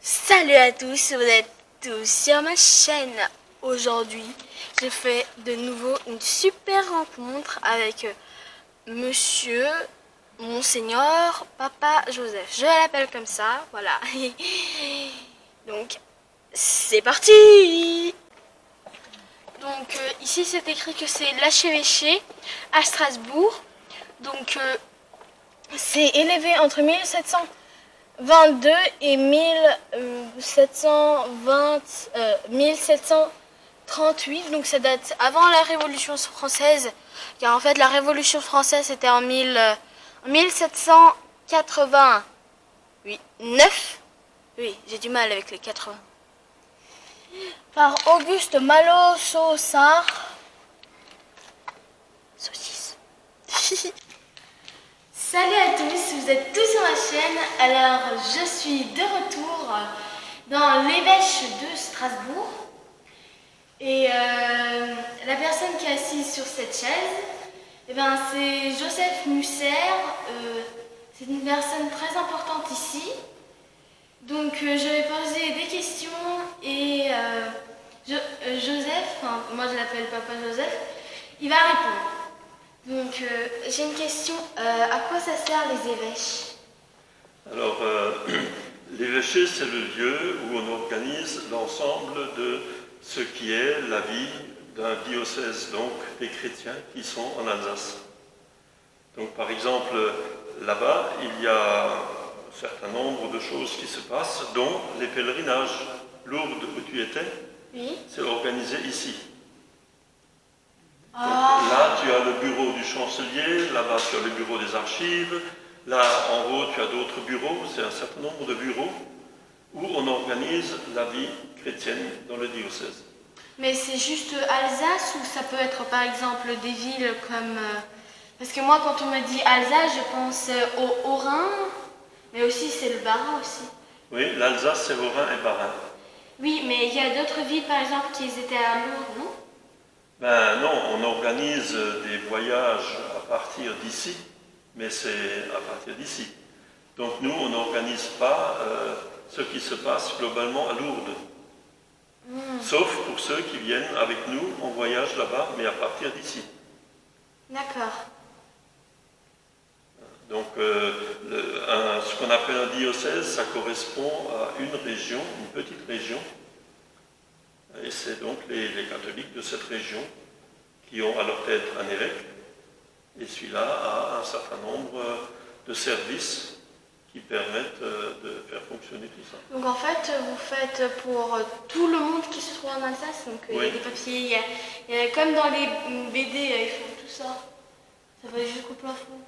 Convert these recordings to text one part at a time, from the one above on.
Salut à tous, vous êtes tous sur ma chaîne. Aujourd'hui, j'ai fait de nouveau une super rencontre avec Monsieur Monseigneur Papa Joseph. Je l'appelle comme ça, voilà. Donc, c'est parti. Donc, ici, c'est écrit que c'est l'archevêché à Strasbourg. Donc, c'est élevé entre 1722 et 1738, donc ça date avant la Révolution française, car en fait la Révolution française c'était en 1789. Oui, j'ai du mal avec les 80. Par Auguste Malot-Saussard. Saucisse. Salut à tous, vous êtes tous sur ma chaîne. Alors, je suis de retour dans l'évêché de Strasbourg. Et la personne qui est assise sur cette chaise, c'est Joseph Musser. C'est une personne très importante ici. Donc, je vais poser des questions et Joseph, moi je l'appelle Papa Joseph, il va répondre. Donc, j'ai une question. À quoi ça sert les évêches? Alors, l'évêché, c'est le lieu où on organise l'ensemble de ce qui est la vie d'un diocèse, donc des chrétiens qui sont en Alsace. Donc, par exemple, là-bas, il y a un certain nombre de choses qui se passent, dont les pèlerinages. Lourdes, où tu étais, Oui. c'est organisé ici. Ah. Donc, là, tu as le bureau du chancelier, là-bas, tu as le bureau des archives, là, en haut, tu as d'autres bureaux, c'est un certain nombre de bureaux où on organise la vie chrétienne dans le diocèse. Mais c'est juste Alsace ou ça peut être par exemple des villes comme... Parce que moi, quand on me dit Alsace, je pense au Haut-Rhin, mais aussi c'est le Bas-Rhin aussi. Oui, l'Alsace, c'est Haut-Rhin et Bas-Rhin. Oui, mais il y a d'autres villes, par exemple, qui étaient à Lourdes, non? Ben non, on organise des voyages à partir d'ici, mais c'est à partir d'ici. Donc nous, on n'organise pas ce qui se passe globalement à Lourdes. Sauf pour ceux qui viennent avec nous en voyage là-bas, mais à partir d'ici. D'accord. Donc ce qu'on appelle un diocèse, ça correspond à une région, une petite région. Et c'est donc les catholiques de cette région qui ont à leur tête un évêque. Et celui-là a un certain nombre de services qui permettent de faire fonctionner tout ça. Donc en fait, vous faites pour tout le monde qui se trouve en Alsace. Donc il y a des papiers, il y a comme dans les BD, ils font tout ça. Ça va jusqu'au plafond.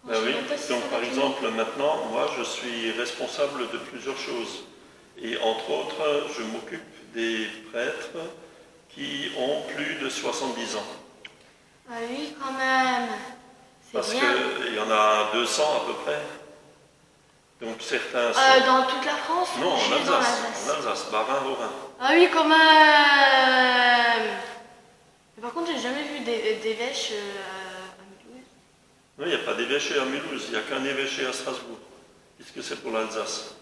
Ben oui, donc par exemple, maintenant, moi je suis responsable de plusieurs choses. Et entre autres, je m'occupe des prêtres qui ont plus de 70 ans. Ah oui, quand même. Parce qu'il y en a 200 à peu près. Donc certains sont... Dans toute la France? Non, en Alsace, Bas-Rhin, Haut-Rhin. Ah oui, quand même. Mais par contre, j'ai jamais vu d'évêché à Mulhouse. Non, il n'y a pas d'évêché à Mulhouse, il n'y a qu'un évêché à Strasbourg, puisque c'est pour l'Alsace.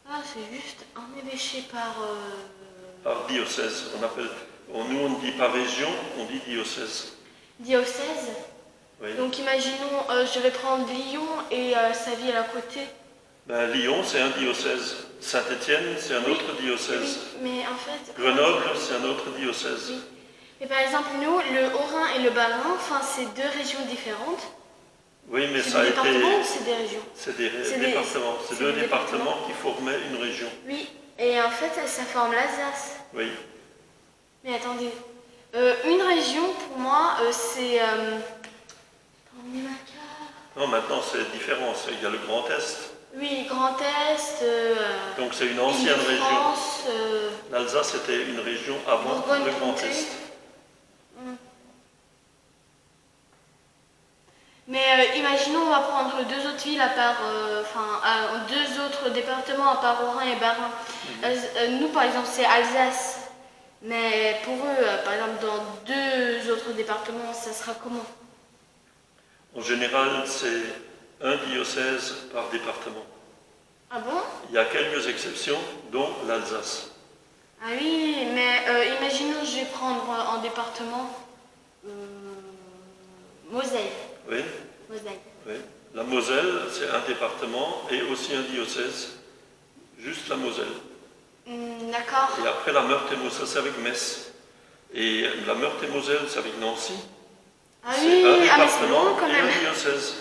Ah, c'est juste un évêché par... Par diocèse, nous on ne dit pas région, on dit diocèse. Diocèse? Oui. Donc imaginons, je vais prendre Lyon et sa ville à côté. Ben, Lyon, c'est un diocèse. Saint-Étienne, c'est un autre diocèse. Oui, mais en fait... Grenoble, c'est un autre diocèse. Oui. Mais par exemple, nous, le Haut-Rhin et le Bas-Rhin, c'est deux régions différentes. Oui, mais ça a été... C'est des départements ou c'est des régions? C'est des départements. C'est deux départements qui formaient une région. Oui, et en fait, ça forme l'Alsace. Oui. Mais attendez, une région, pour moi, c'est... Non, maintenant, c'est différent. Il y a le Grand Est. Oui, Grand Est... Donc, c'est une ancienne France, région. L'Alsace était une région avant le Grand Est. Mais imaginons, on va prendre deux autres villes à part, deux autres départements à part Haut-Rhin et Bas-Rhin. Nous, par exemple, c'est Alsace. Mais pour eux, par exemple, dans deux autres départements, ça sera comment? En général, c'est un diocèse par département. Ah bon? Il y a quelques exceptions, dont l'Alsace. Ah oui, mais imaginons je vais prendre en département Moselle. Oui, Moselle. oui. La Moselle, c'est un département et aussi un diocèse. Juste la Moselle. D'accord. Et après la Meurthe-et-Moselle, c'est avec Metz. Et la Meurthe-et-Moselle, c'est avec Nancy. Ah C'est oui, un mais c'est département long quand et même. un diocèse.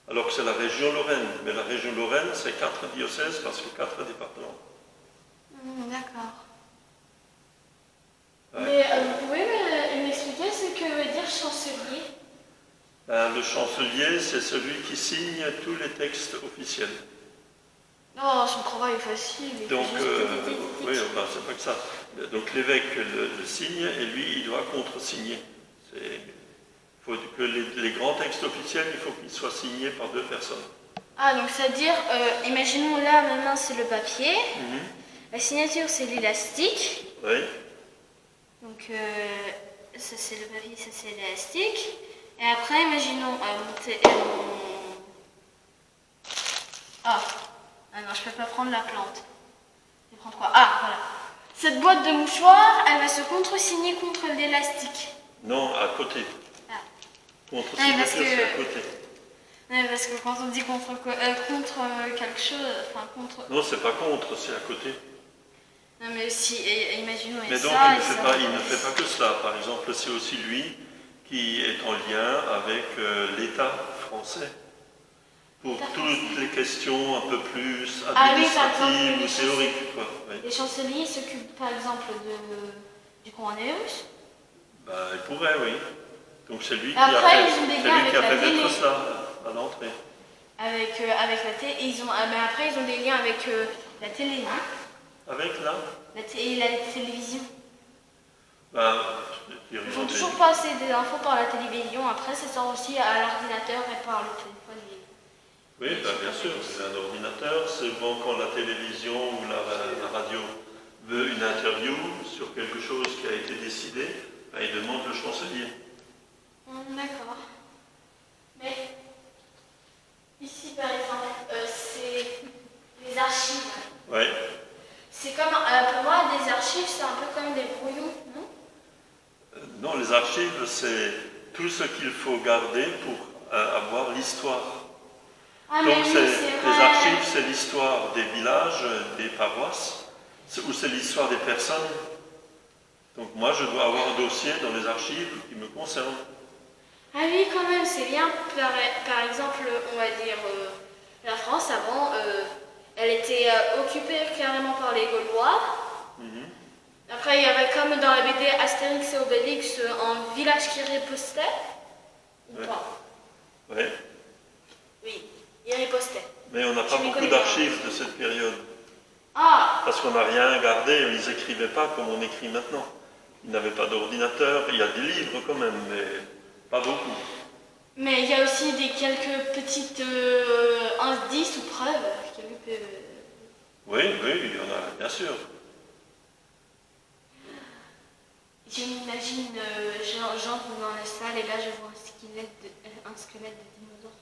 Alors que c'est la région Lorraine. Mais la région Lorraine, c'est 4 diocèses parce que 4 départements. D'accord. Ouais. Mais vous pouvez m'expliquer ce que veut dire chancelier? Le chancelier, c'est celui qui signe tous les textes officiels. Non, son travail est facile. Donc, oui, enfin, c'est pas que ça. Donc l'évêque le signe et lui, il doit contre-signer. Il faut que les grands textes officiels, il faut qu'ils soient signés par 2 personnes. Ah, donc c'est-à-dire, imaginons là, ma main c'est le papier, la signature c'est l'élastique. Oui, Donc ça c'est le papier, ça c'est l'élastique. Et après, imaginons Ah non, je peux pas prendre la plante. Je vais prendre quoi? Ah, voilà. Cette boîte de mouchoirs, elle va se contre-signer contre l'élastique. non, à côté. Ah. Contre-signature, parce que- c'est à côté. Ouais, parce que quand on dit contre quelque chose, enfin contre... Non, c'est pas contre, c'est à côté. Non mais si, imaginons Mais donc, ça, il ne fait pas que cela. Par exemple, c'est aussi lui qui est en lien avec l'État français. Pour toutes les questions un peu plus Ah oui, par exemple, administratives les ou théoriques. Quoi. Oui. Les chanceliers s'occupent par exemple du coronavirus. Ben, il pourrait, oui. Donc c'est lui qui Après, a ils ont des liens avec fait la télé. mettre cela à l'entrée. Avec la télé, mais après ils ont des liens avec la télé, hein. Avec là Et la télévision. ben, Ils font toujours passer des infos par la télévision, après ça sort aussi à l'ordinateur et par le téléphone. Oui, ben, bien sûr, c'est un ordinateur. C'est bon quand la télévision ou la radio veut une interview sur quelque chose qui a été décidé, ben, il demande le chancelier. D'accord. Mais ici par exemple, c'est les archives. Oui. C'est comme, pour moi, des archives, c'est un peu comme des brouillons, non? Non, les archives, c'est tout ce qu'il faut garder pour avoir l'histoire. Ah, mais Donc oui, les c'est vrai. archives, c'est l'histoire des villages, des paroisses, ou c'est l'histoire des personnes. Donc moi, je dois avoir un dossier dans les archives qui me concerne. Ah oui, quand même, c'est bien. Par exemple, on va dire, la France, avant, elle était occupée carrément par les Gaulois. Après, il y avait comme dans la BD Astérix et Obélix, un village qui ripostait. Ou Ouais. pas? Oui. Oui, il ripostait. Mais on n'a pas Je m'y beaucoup connais pas. d'archives de cette période. Ah, Parce qu'on n'a rien gardé, ils n'écrivaient pas comme on écrit maintenant. Ils n'avaient pas d'ordinateur, il y a des livres quand même, mais pas beaucoup. mais il y a aussi quelques petites indices ou preuves. Oui, il y en a, bien sûr. Je m'imagine, j'entre dans la salle et là je vois un squelette de dinosaure.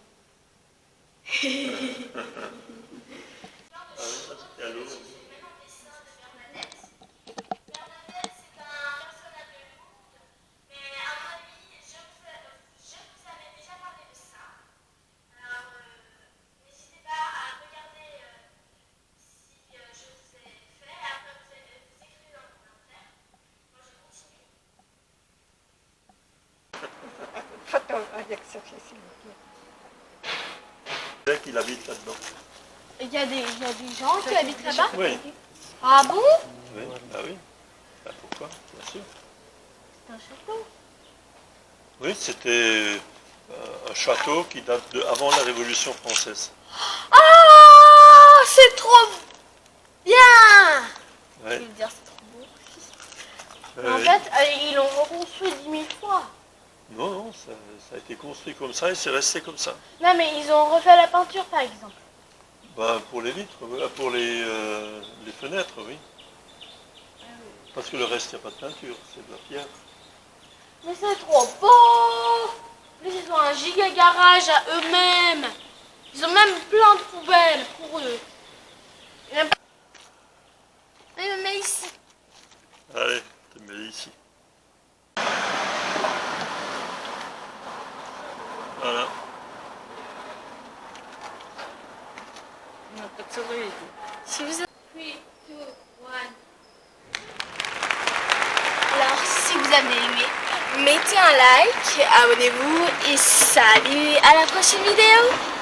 Ah oui, ça c'était à l'eau. C'est qu'il habite là-dedans. Il y a des gens qui habitent là-bas? Oui. Ah bon? Oui, ah oui. Ah, pourquoi, bien sûr. C'est un château. Oui, c'était un château qui date de avant la Révolution française. Ah, c'est trop bien! Je Ouais. veux dire, c'est trop beau. En Oui. fait, ils l'ont reconstruit 10 000 fois. Non, ça a été construit comme ça et c'est resté comme ça. Non, mais ils ont refait la peinture, par exemple. Ben, pour les vitres, pour les fenêtres, oui. Parce que le reste, il n'y a pas de peinture, c'est de la pierre. Mais c'est trop beau! Mais ils ont un giga garage à eux-mêmes. Ils ont même plein de poubelles pour eux. Je me mets ici. Allez, te mets ici. Voilà. Si vous avez... Alors, si vous avez aimé, mettez un like, abonnez-vous et salut, à la prochaine vidéo.